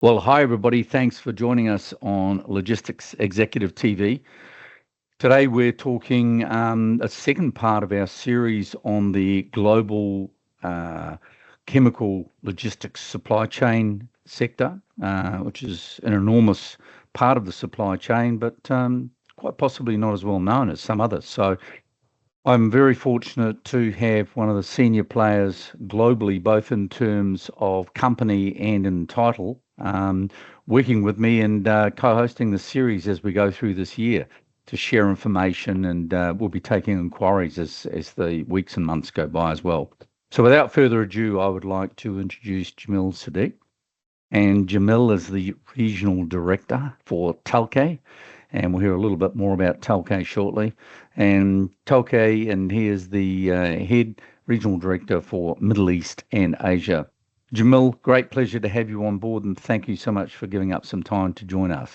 Well, hi, everybody. Thanks for joining us on Logistics Executive TV. Today, we're talking a second part of our series on the global chemical logistics supply chain sector, which is an enormous part of the supply chain, but quite possibly not as well known as some others. So I'm very fortunate to have one of the senior players globally, both in terms of company and in title, working with me and co-hosting the series as we go through this year to share information, and we'll be taking inquiries as the weeks and months go by as well. So without further ado, I would like to introduce Jamil Siddique. And Jamil is the Regional Director for Talke, and we'll hear a little bit more about Talke shortly. And Talke, and he is the Head Regional Director for Middle East and Asia. Jamil, great pleasure to have you on board, and thank you so much for giving up some time to join us.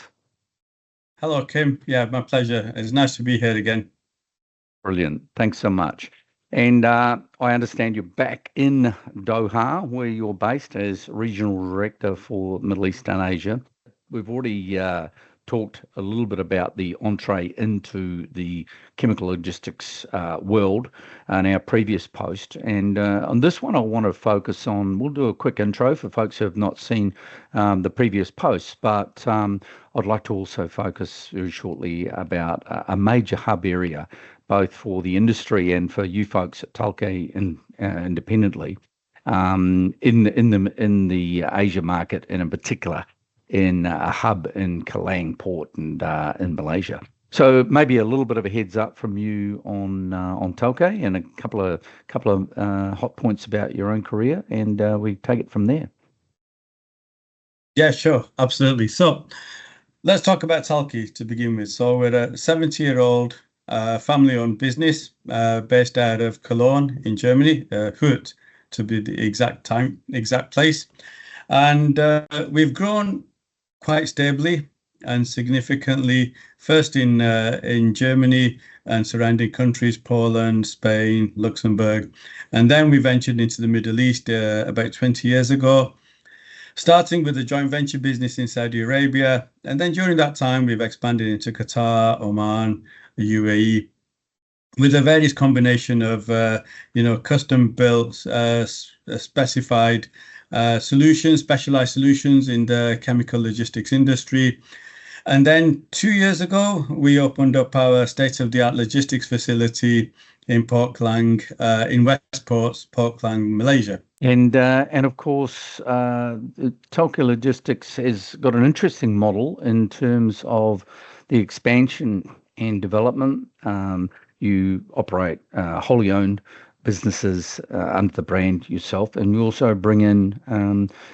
Hello, Kim. Yeah, my pleasure. It's nice to be here again. Brilliant. Thanks so much. And I understand you're back in Doha, where you're based as Regional Director for Middle East and Asia. We've already talked a little bit about the entree into the chemical logistics world in our previous post. And on this one, I want to focus on, we'll do a quick intro for folks who have not seen the previous posts, but I'd like to also focus very shortly about a major hub area, both for the industry and for you folks at Talke independently, in the Asia market, and in particular in a hub in Kelang port and in Malaysia. So maybe a little bit of a heads up from you on Talke and a couple of hot points about your own career, and we take it from there. Yeah, sure, absolutely. So let's talk about Talke to begin with. So we're a 70-year-old family-owned business based out of Cologne in Germany, Hürth to be the exact place, and we've grown quite stably and significantly. First in Germany and surrounding countries, Poland, Spain, Luxembourg, and then we ventured into the Middle East about 20 years ago, starting with a joint venture business in Saudi Arabia, and then during that time we've expanded into Qatar, Oman, the UAE, with a various combination of custom built, specified solutions, specialized solutions in the chemical logistics industry. And then 2 years ago, we opened up our state-of-the-art logistics facility in Port Klang, in Westport, Port Klang, Malaysia. And of course, Talke Logistics has got an interesting model in terms of the expansion and development. You operate wholly owned businesses under the brand yourself, and you also bring in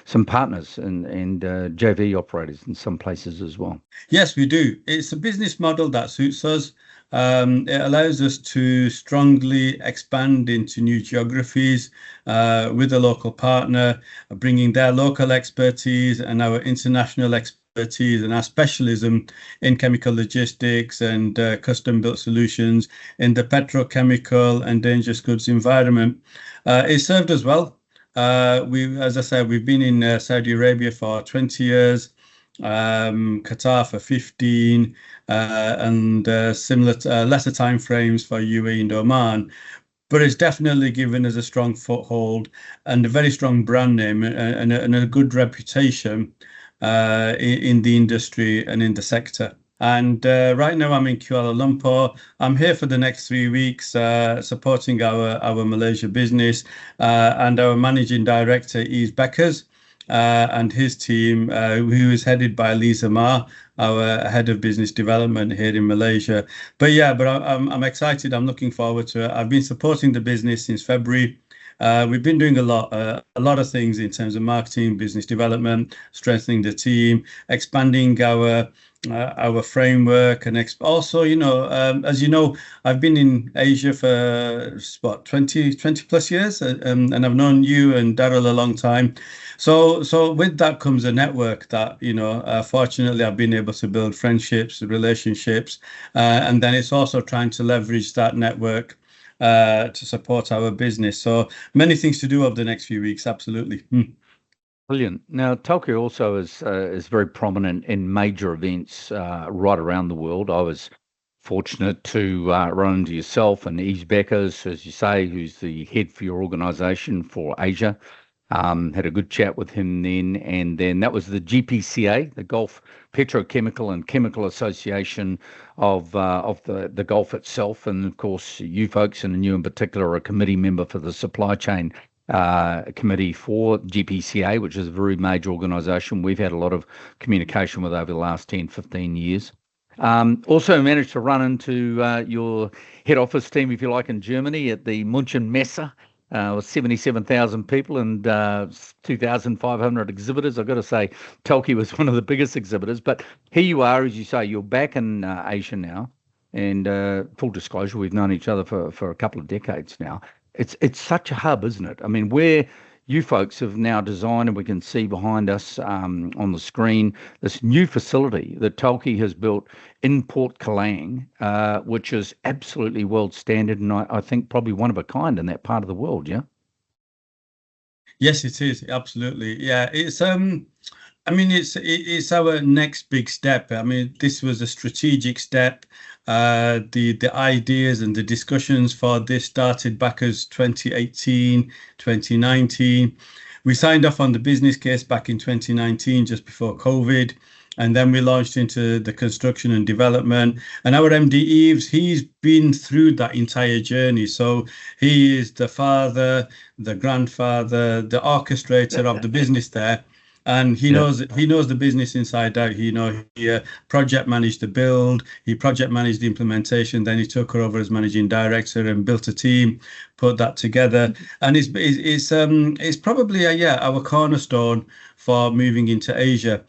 some partners and JV operators in some places as well. Yes, we do. It's a business model that suits us. It allows us to strongly expand into new geographies with a local partner, bringing their local expertise and our international expertise and our specialism in chemical logistics and custom-built solutions in the petrochemical and dangerous goods environment. It served us well. As I said, we've been in Saudi Arabia for 20 years, Qatar for 15, and similar lesser time frames for UAE and Oman. But it's definitely given us a strong foothold and a very strong brand name and a good reputation in the industry and in the sector. And right now I'm in Kuala Lumpur. I'm here for the next 3 weeks, supporting our Malaysia business, and our managing director is Beckers and his team, who is headed by Lisa Ma, our head of business development here in Malaysia. But I'm excited. I'm looking forward to it. I've been supporting the business since February. We've been doing a lot of things in terms of marketing, business development, strengthening the team, expanding our framework, and also, as you know, I've been in Asia for 20 plus years, and I've known you and Daryl a long time. So with that comes a network that, fortunately I've been able to build friendships, relationships, and then it's also trying to leverage that network to support our business. So many things to do over the next few weeks. Absolutely. Brilliant. Now, Talke also is very prominent in major events right around the world. I was fortunate to run into yourself and Yves Beckers, as you say, who's the head for your organisation for Asia. Had a good chat with him then, and then that was the GPCA, the Gulf Petrochemical and Chemical Association of the Gulf itself, and of course you folks and you in particular are a committee member for the supply chain committee for GPCA, which is a very major organisation we've had a lot of communication with over the last 10, 15 years. Also managed to run into your head office team, if you like, in Germany at the München Messe. With 77,000 people and 2,500 exhibitors. I've got to say, Talke was one of the biggest exhibitors. But here you are, as you say, you're back in Asia now. And full disclosure, we've known each other for a couple of decades now. It's such a hub, isn't it? I mean, where you folks have now designed, and we can see behind us on the screen, this new facility that Talke has built in Port Kelang, which is absolutely world standard, and I think probably one of a kind in that part of the world, yeah? Yes, it is. Absolutely. Yeah. It's our next big step. I mean, this was a strategic step. The ideas and the discussions for this started back as 2018, 2019. We signed off on the business case back in 2019, just before COVID. And then we launched into the construction and development. And our MD Yves, he's been through that entire journey. So he is the father, the grandfather, the orchestrator of the business there. And he knows the business inside out. He project managed the build, he project managed the implementation. Then he took her over as managing director and built a team, put that together. And it's probably our cornerstone for moving into Asia.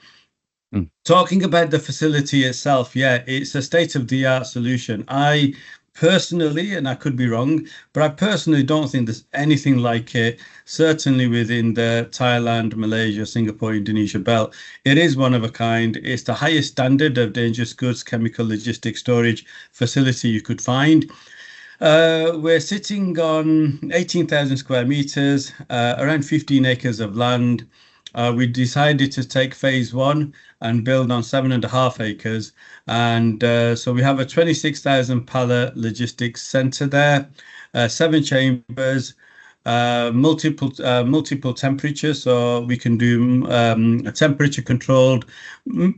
Talking about the facility itself, it's a state-of-the-art solution. I personally, and I could be wrong, but I personally don't think there's anything like it, certainly within the Thailand, Malaysia, Singapore, Indonesia belt. It is one of a kind. It's the highest standard of dangerous goods, chemical logistics storage facility you could find. We're sitting on 18,000 square meters, around 15 acres of land. We decided to take phase one and build on 7.5 acres. And so we have a 26,000 pallet logistics center there, 7 chambers, multiple temperatures. So we can do temperature controlled,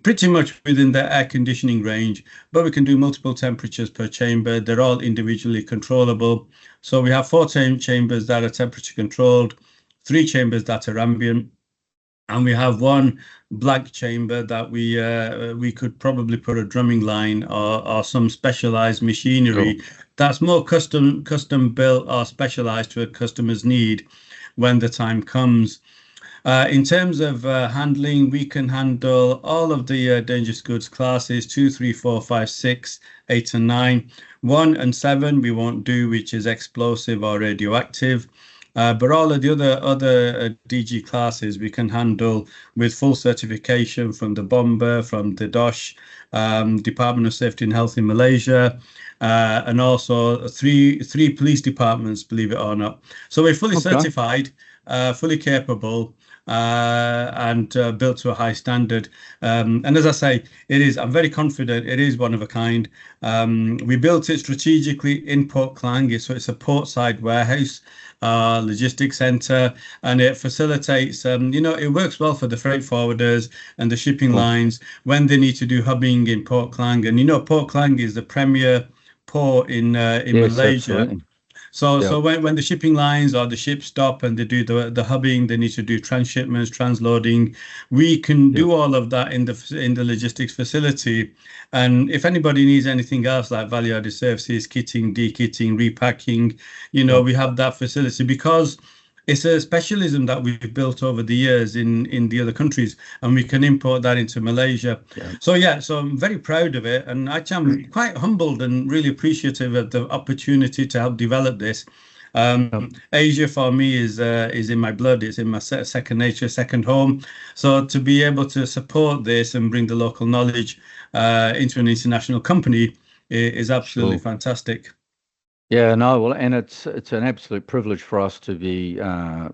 pretty much within the air conditioning range, but we can do multiple temperatures per chamber. They're all individually controllable. So we have 4 chambers that are temperature controlled, 3 chambers that are ambient. And we have 1 black chamber that we could probably put a drumming line or some specialized machinery that's more custom built or specialized to a customer's need when the time comes. In terms of handling, we can handle all of the dangerous goods classes 2, 3, 4, 5, 6, 8, and 9. 1 and 7 we won't do, which is explosive or radioactive. But all of the other DG classes we can handle with full certification from the Bomber, from the DOSH, Department of Safety and Health in Malaysia, and also three police departments, believe it or not. So we're fully certified, fully capable, and built to a high standard. And as I say, I'm very confident it is one of a kind. We built it strategically in Port Kelang, so it's a portside warehouse, logistics center, and it facilitates, it works well for the freight forwarders and the shipping lines when they need to do hubbing in Port Kelang. And Port Kelang is the premier port in Malaysia. Absolutely. So when the shipping lines or the ships stop and they do the hubbing, they need to do transshipments, transloading. We can do all of that in the logistics facility. And if anybody needs anything else like value-added services, kitting, de-kitting, repacking, we have that facility because it's a specialism that we've built over the years in the other countries, and we can import that into Malaysia. So I'm very proud of it, and actually I'm quite humbled and really appreciative of the opportunity to help develop this. Asia for me is in my blood. It's in my second nature, second home. So to be able to support this and bring the local knowledge into an international company is absolutely fantastic. Yeah, no, well, and it's an absolute privilege for us to be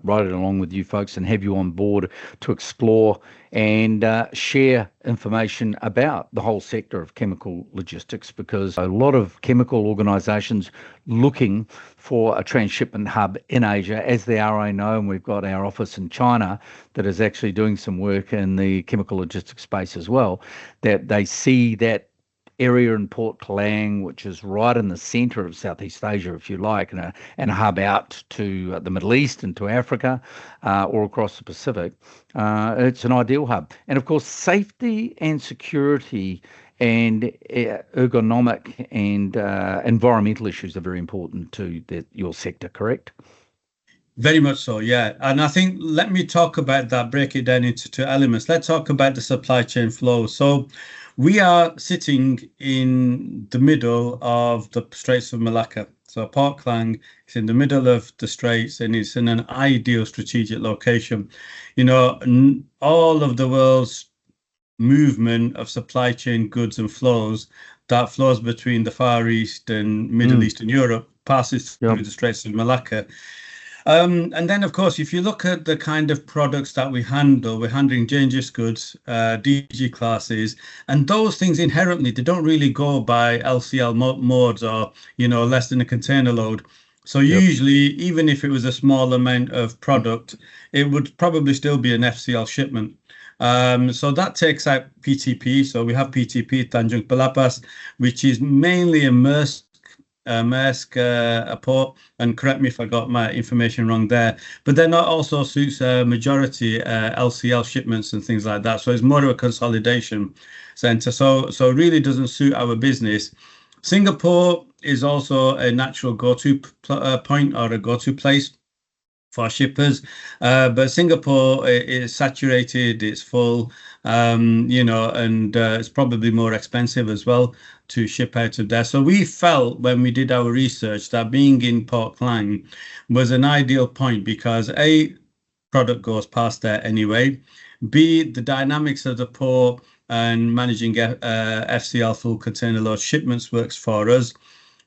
riding along with you folks and have you on board to explore and share information about the whole sector of chemical logistics, because a lot of chemical organisations looking for a transshipment hub in Asia, as there are, I know, and we've got our office in China that is actually doing some work in the chemical logistics space as well, that they see that area in Port Klang, which is right in the centre of Southeast Asia, if you like, and a hub out to the Middle East and to Africa or across the Pacific. It's an ideal hub. And of course, safety and security and ergonomic and environmental issues are very important to your sector, correct? Very much so, yeah. And I think let me talk about that, break it down into two elements. Let's talk about the supply chain flow. So we are sitting in the middle of the Straits of Malacca. So Port Klang is in the middle of the Straits and it's in an ideal strategic location. You know, all of the world's movement of supply chain goods and flows that flows between the Far East and Middle East and Europe passes through Yep. the Straits of Malacca. And then, of course, if you look at the kind of products that we handle, we're handling dangerous goods, DG classes, and those things inherently, they don't really go by LCL modes or, you know, less than a container load. So Yep. usually, even if it was a small amount of product, it would probably still be an FCL shipment. So that takes out PTP. So we have PTP, Tanjung Pelapas, which is mainly immersed Maersk a port, and correct me if I got my information wrong there. But then that also suits majority LCL shipments and things like that. So it's more of a consolidation center. So it really doesn't suit our business. Singapore is also a natural go-to point or a go-to place for shippers. But Singapore is saturated, it's full, you know, and it's probably more expensive as well to ship out of there. So we felt when we did our research that being in Port Klang was an ideal point because A, product goes past there anyway. B, the dynamics of the port and managing FCL full container load shipments works for us.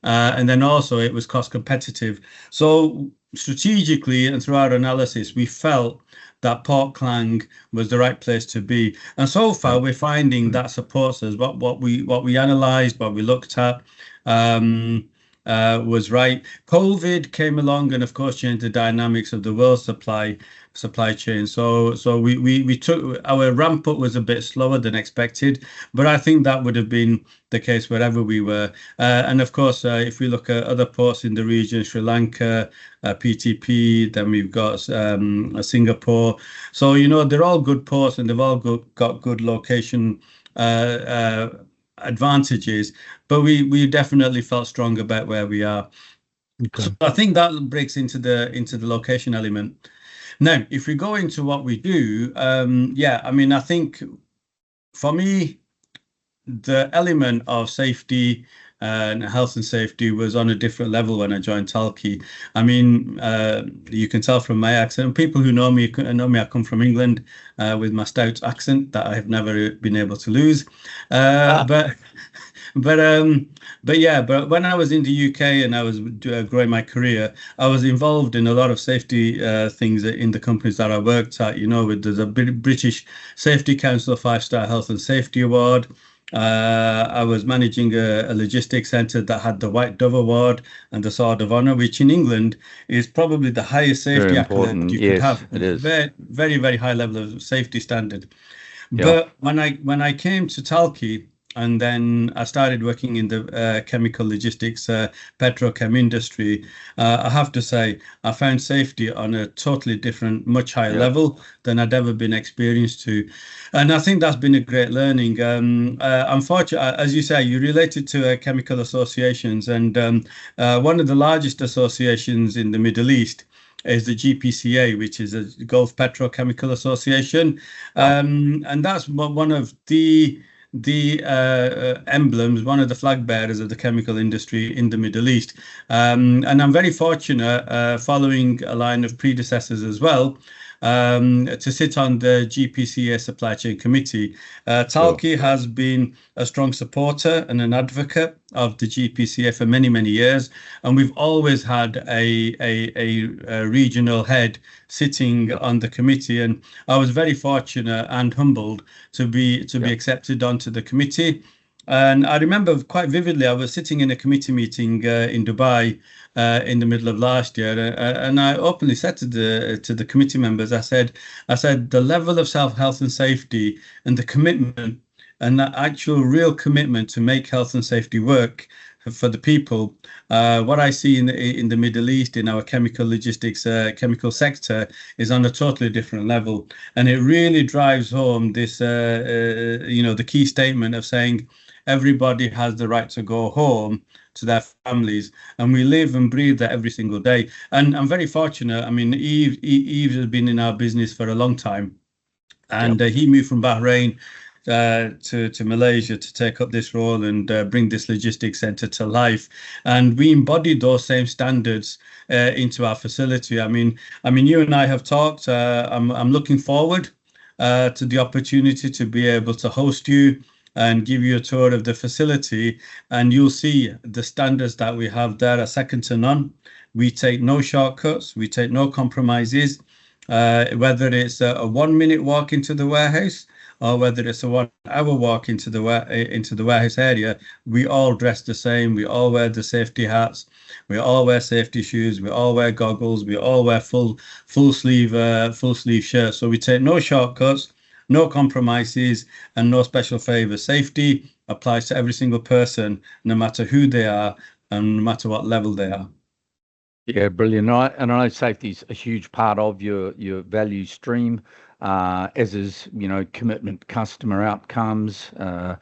And then also it was cost competitive. So strategically and through our analysis, we felt that Port Klang was the right place to be. And so far, Yep. we're finding that supports us. What we analysed, what we looked at, was right. COVID came along and, of course, changed the dynamics of the world supply chain. So we took our ramp up was a bit slower than expected, but I think that would have been the case wherever we were. And of course, if we look at other ports in the region, Sri Lanka, PTP, then we've got Singapore. So, you know, they're all good ports and they've all got good location advantages, but we definitely felt strong about where we are. So Okay. I think that breaks into the location element. Now, if we go into what we do, yeah, I mean, I think for me, the element of safety and health and safety was on a different level when I joined Talke. I mean, you can tell from my accent. People who know me I come from England with my stout accent that I have never been able to lose. Ah, But but yeah, but when I was in the UK and I was growing my career, I was involved in a lot of safety things in the companies that I worked at. You know, with the British Safety Council 5-star Health and Safety Award. I was managing a logistics center that had the White Dove Award and the Sword of Honor, which in England is probably the highest very safety accolade important. you could Yes, have. it is. Very, very, very high level of safety standard. Yeah. But when I came to Talke, and then I started working in the chemical logistics, petrochem industry, I have to say I found safety on a totally different, much higher Yep. level than I'd ever been experienced to. And I think that's been a great learning. Unfortunately, as you say, you related to chemical associations, and one of the largest associations in the Middle East is the GPCA, which is a Gulf Petrochemical Association, Wow. and that's one of the emblems, one of the flag bearers of the chemical industry in the Middle East. And I'm very fortunate, following a line of predecessors as well, to sit on the GPCA Supply Chain Committee. Talke has been a strong supporter and an advocate of the GPCA for many, many years, and we've always had a regional head sitting on the committee. And I was very fortunate and humbled to be accepted onto the committee. And I remember quite vividly, I was sitting in a committee meeting in Dubai in the middle of last year, and I openly said to the committee members, I said, the level of health and safety and the commitment and the actual real commitment to make health and safety work for the people, what I see in the Middle East in our chemical logistics chemical sector is on a totally different level, and it really drives home this the key statement of saying everybody has the right to go home to their families, and we live and breathe that every single day. And I'm very fortunate. I mean, Yves has been in our business for a long time, and he moved from Bahrain to Malaysia to take up this role and bring this logistics center to life. And we embodied those same standards into our facility. I mean, you and I have talked. I'm looking forward to the opportunity to be able to host you and give you a tour of the facility, and you'll see the standards that we have there are second to none. We take no shortcuts, we take no compromises, whether it's a 1 minute walk into the warehouse or whether it's a 1 hour walk into the warehouse area. We all dress the same, we all wear the safety hats, we all wear safety shoes, we all wear goggles, we all wear full sleeve shirts. So we take no shortcuts, no compromises, and no special favors. Safety applies to every single person, no matter who they are and no matter what level they are. Yeah, brilliant. And I know safety is a huge part of your value stream, as is, commitment, customer outcomes. And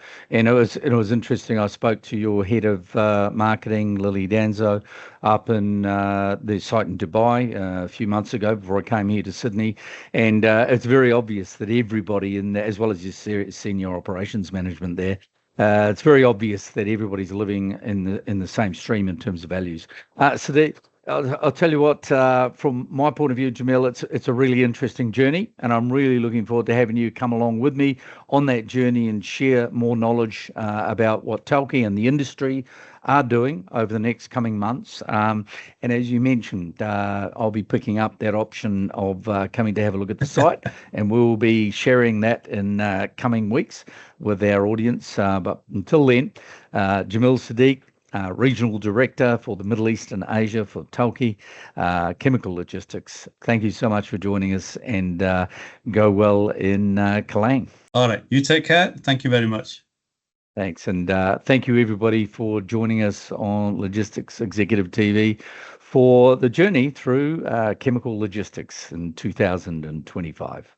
it was interesting. I spoke to your head of marketing, Lily Danzo, up in the site in Dubai a few months ago before I came here to Sydney. And it's very obvious that everybody in there, as well as your senior operations management there, it's very obvious that everybody's living in the same stream in terms of values. I'll tell you what, from my point of view, Jamil, it's a really interesting journey, and I'm really looking forward to having you come along with me on that journey and share more knowledge about what Talke and the industry are doing over the next coming months. And as you mentioned, I'll be picking up that option of coming to have a look at the site, and we'll be sharing that in coming weeks with our audience. But until then, Jamil Siddique, Regional Director for the Middle East and Asia for Talke Chemical Logistics. Thank you so much for joining us, and go well in Kelang. All right, you take care. Thank you very much. Thanks, and thank you everybody for joining us on Logistics Executive TV for the journey through chemical logistics in 2025.